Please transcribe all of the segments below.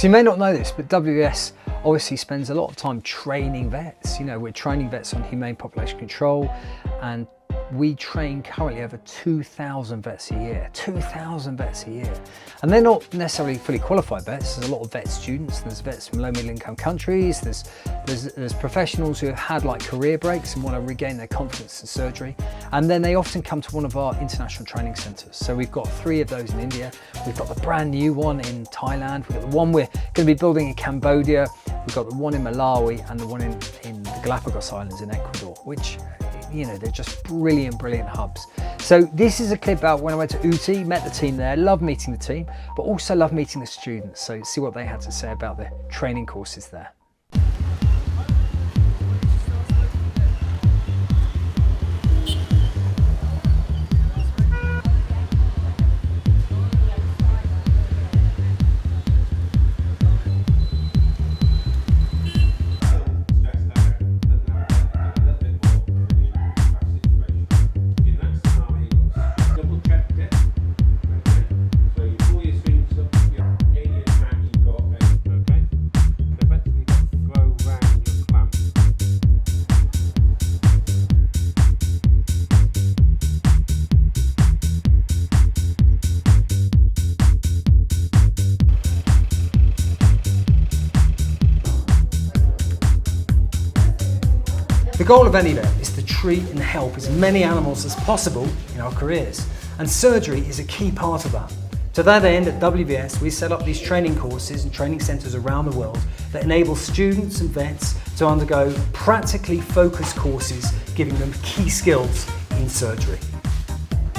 So you may not know this, but WVS obviously spends a lot of time training vets. You know, we're training vets on humane population control, and we train currently over 2,000 vets a year, 2,000 vets a year. And they're not necessarily fully qualified vets. There's a lot of vet students, there's vets from low middle income countries, there's professionals who have had like career breaks and want to regain their confidence in surgery. And then they often come to one of our international training centres. So we've got 3 of those in India. We've got the brand new one in Thailand. We've got the one we're going to be building in Cambodia. We've got the one in Malawi and the one in the Galapagos Islands in Ecuador, which, you know, they're just brilliant hubs. So this is a clip about when I went to Ooty, met the team there, loved meeting the team, but also loved meeting the students. So see what they had to say about the training courses there. The goal of any vet is to treat and help as many animals as possible in our careers, and surgery is a key part of that. To that end, at WVS, we set up these training courses and training centres around the world that enable students and vets to undergo practically focused courses, giving them key skills in surgery.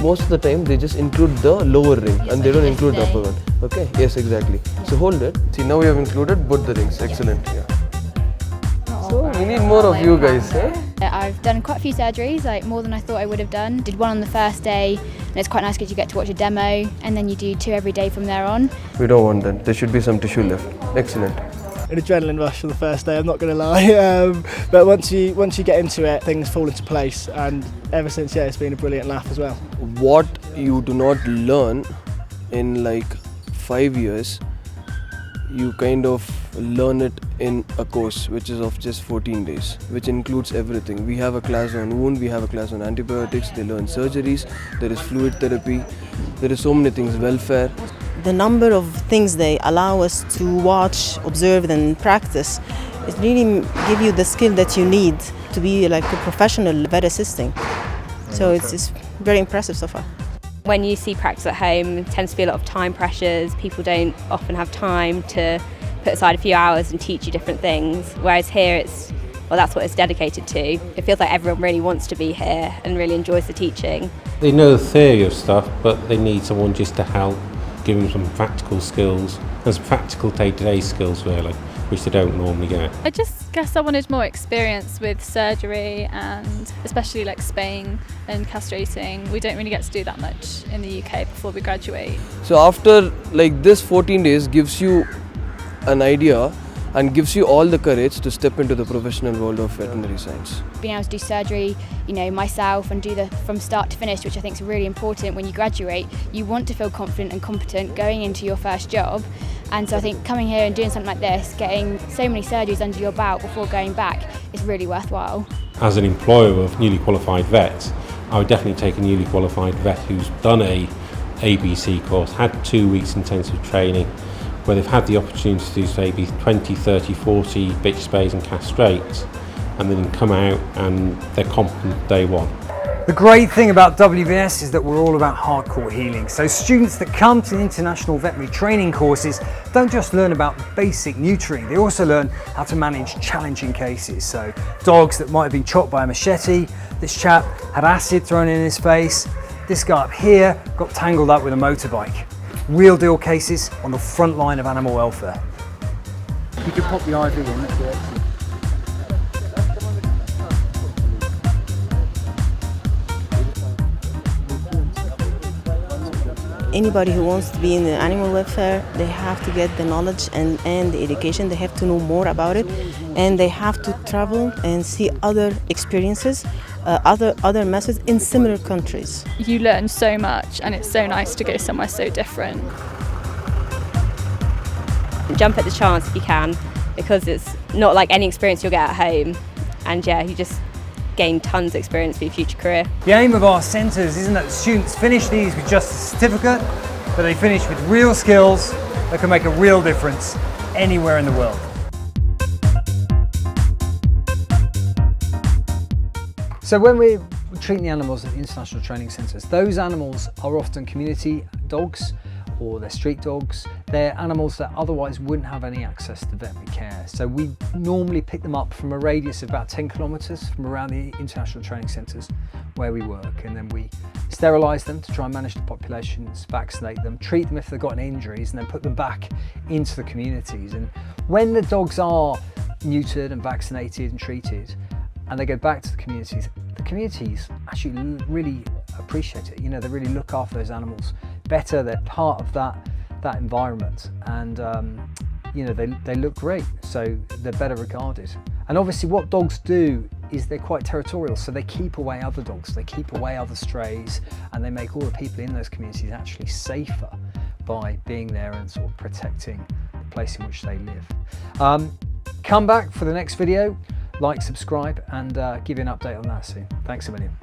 Most of the time they just include the lower ring and they don't include the upper one. Okay, yes, exactly. So hold it. See, now we have included both the rings. Excellent. Yeah. So we need more of you guys. I've done quite a few surgeries, like more than I thought I would have done. Did one on the first day, and it's quite nice because you get to watch a demo, and then you do 2 every day from there on. We don't want that. There should be some tissue left. Excellent. An adrenaline rush for the first day, I'm not going to lie. But once you get into it, things fall into place, and ever since, yeah, it's been a brilliant laugh as well. What you do not learn in like 5 years, you kind of learn it in a course which is of just 14 days, which includes everything. We have a class on wound, we have a class on antibiotics, they learn surgeries, there is fluid therapy, there is so many things, welfare. The number of things they allow us to watch, observe and practice, it really give you the skill that you need to be like a professional vet assisting. So it's very impressive so far. When you see practice at home, there tends to be a lot of time pressures. People don't often have time to put aside a few hours and teach you different things. Whereas here, that's what it's dedicated to. It feels like everyone really wants to be here and really enjoys the teaching. They know the theory of stuff, but they need someone just to help, give them some practical skills, and some practical day-to-day skills really, which they don't normally get. I just guess I wanted more experience with surgery, and especially like spaying and castrating. We don't really get to do that much in the UK before we graduate. So after like this 14 days gives you an idea and gives you all the courage to step into the professional world of veterinary science. Being able to do surgery, you know, myself and do from start to finish, which I think is really important when you graduate. You want to feel confident and competent going into your first job. And so I think coming here and doing something like this, getting so many surgeries under your belt before going back is really worthwhile. As an employer of newly qualified vets, I would definitely take a newly qualified vet who's done a ABC course, had 2 weeks intensive training, where they've had the opportunity to do maybe 20, 30, 40 bitch spays and castrates, and then come out and they're competent day one. The great thing about WVS is that we're all about hardcore healing. So students that come to the international veterinary training courses don't just learn about basic neutering, they also learn how to manage challenging cases. So dogs that might have been chopped by a machete, this chap had acid thrown in his face, this guy up here got tangled up with a motorbike. Real deal cases on the front line of animal welfare. You can pop the IV in, that's it. Anybody who wants to be in the animal welfare, they have to get the knowledge and the education. They have to know more about it, and they have to travel and see other experiences, other methods in similar countries. You learn so much, and it's so nice to go somewhere so different. and jump at the chance if you can, because it's not like any experience you'll get at home, and yeah, you just gain tons of experience for your future career. The aim of our centres isn't that the students finish these with just a certificate, but they finish with real skills that can make a real difference anywhere in the world. So when we're treating the animals at the international training centres, those animals are often community dogs or they're street dogs. They're animals that otherwise wouldn't have any access to veterinary care. So we normally pick them up from a radius of about 10 kilometres from around the international training centres where we work, and then we sterilise them to try and manage the populations, vaccinate them, treat them if they've got any injuries, and then put them back into the communities. And when the dogs are neutered and vaccinated and treated, and they go back to the communities actually really appreciate it. You know, they really look after those animals better. They're part of that environment, and you know, they look great, so they're better regarded. And obviously what dogs do is they're quite territorial, so they keep away other dogs, they keep away other strays, and they make all the people in those communities actually safer by being there and sort of protecting the place in which they live. Come back for the next video, like, subscribe, and give you an update on that soon. Thanks a million.